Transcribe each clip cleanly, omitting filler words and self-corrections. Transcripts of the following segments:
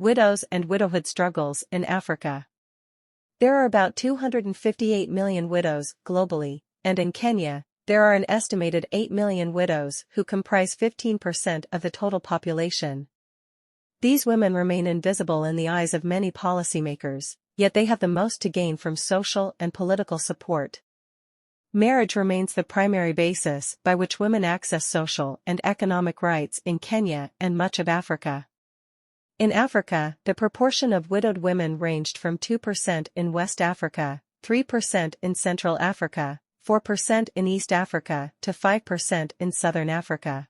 Widows and widowhood struggles in Africa. There are about 258 million widows globally, and in Kenya, there are an estimated 8 million widows who comprise 15% of the total population. These women remain invisible in the eyes of many policymakers, yet they have the most to gain from social and political support. Marriage remains the primary basis by which women access social and economic rights in Kenya and much of Africa. In Africa, the proportion of widowed women ranged from 2% in West Africa, 3% in Central Africa, 4% in East Africa, to 5% in Southern Africa.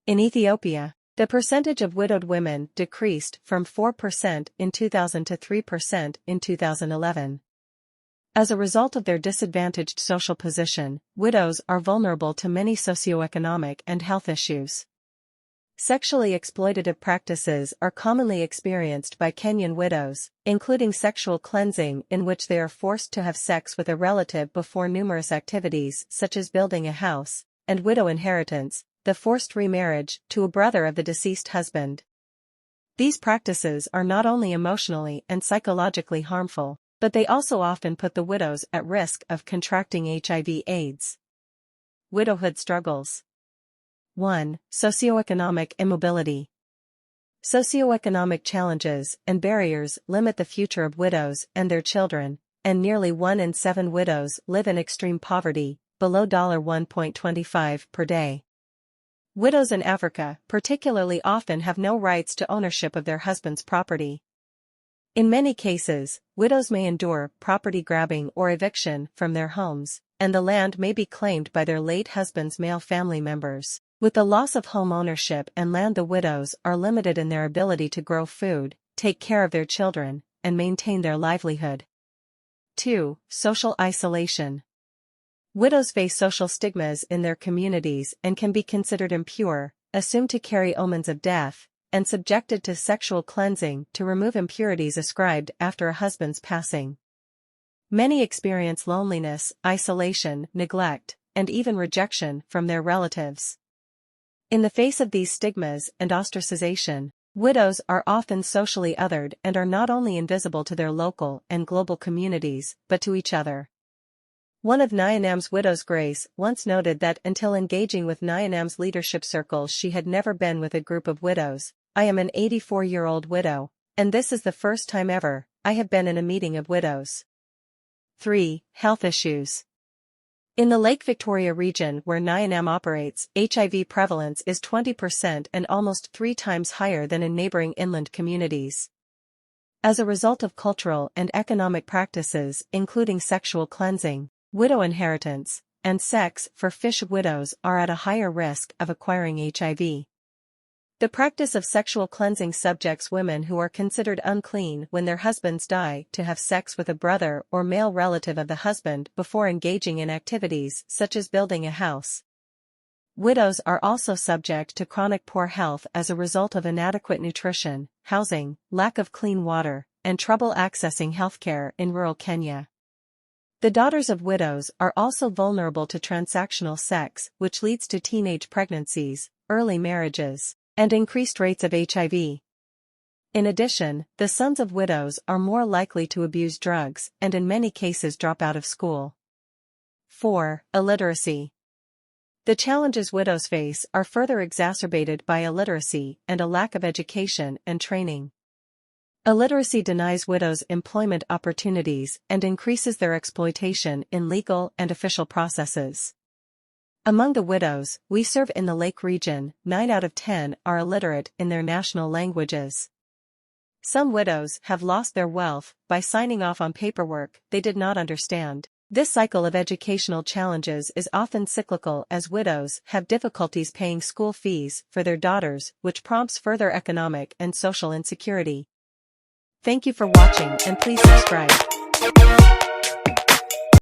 In Ethiopia, the percentage of widowed women decreased from 4% in 2000 to 3% in 2011. As a result of their disadvantaged social position, widows are vulnerable to many socioeconomic and health issues. Sexually exploitative practices are commonly experienced by Kenyan widows, including sexual cleansing in which they are forced to have sex with a relative before numerous activities such as building a house, and widow inheritance, the forced remarriage to a brother of the deceased husband. These practices are not only emotionally and psychologically harmful, but they also often put the widows at risk of contracting HIV/AIDS. Widowhood struggles. 1. Socioeconomic immobility. Socioeconomic challenges and barriers limit the future of widows and their children, and nearly 1 in 7 widows live in extreme poverty, below $1.25 per day. Widows in Africa particularly often have no rights to ownership of their husband's property. In many cases, widows may endure property grabbing or eviction from their homes, and the land may be claimed by their late husband's male family members. With the loss of home ownership and land, the widows are limited in their ability to grow food, take care of their children, and maintain their livelihood. 2. Social isolation. Widows face social stigmas in their communities and can be considered impure, assumed to carry omens of death, and subjected to sexual cleansing to remove impurities ascribed after a husband's passing. Many experience loneliness, isolation, neglect, and even rejection from their relatives. In the face of these stigmas and ostracization, widows are often socially othered and are not only invisible to their local and global communities, but to each other. One of Nyanam's widows, Grace, once noted that until engaging with Nyanam's leadership circles she had never been with a group of widows. I am an 84-year-old widow, and this is the first time ever I have been in a meeting of widows. 3. Health issues. In the Lake Victoria region where Nyanam operates, HIV prevalence is 20% and almost 3 times higher than in neighboring inland communities. As a result of cultural and economic practices including sexual cleansing, widow inheritance, and sex for fish, widows are at a higher risk of acquiring HIV. The practice of sexual cleansing subjects women who are considered unclean when their husbands die to have sex with a brother or male relative of the husband before engaging in activities such as building a house. Widows are also subject to chronic poor health as a result of inadequate nutrition, housing, lack of clean water, and trouble accessing healthcare in rural Kenya. The daughters of widows are also vulnerable to transactional sex, which leads to teenage pregnancies, early marriages, and increased rates of HIV. In addition, the sons of widows are more likely to abuse drugs and in many cases drop out of school. 4. Illiteracy. The challenges widows face are further exacerbated by illiteracy and a lack of education and training. Illiteracy denies widows employment opportunities and increases their exploitation in legal and official processes. Among the widows we serve in the Lake region, 9 out of 10 are illiterate in their national languages. Some widows have lost their wealth by signing off on paperwork they did not understand. This cycle of educational challenges is often cyclical as widows have difficulties paying school fees for their daughters, which prompts further economic and social insecurity. Thank you for watching and please subscribe.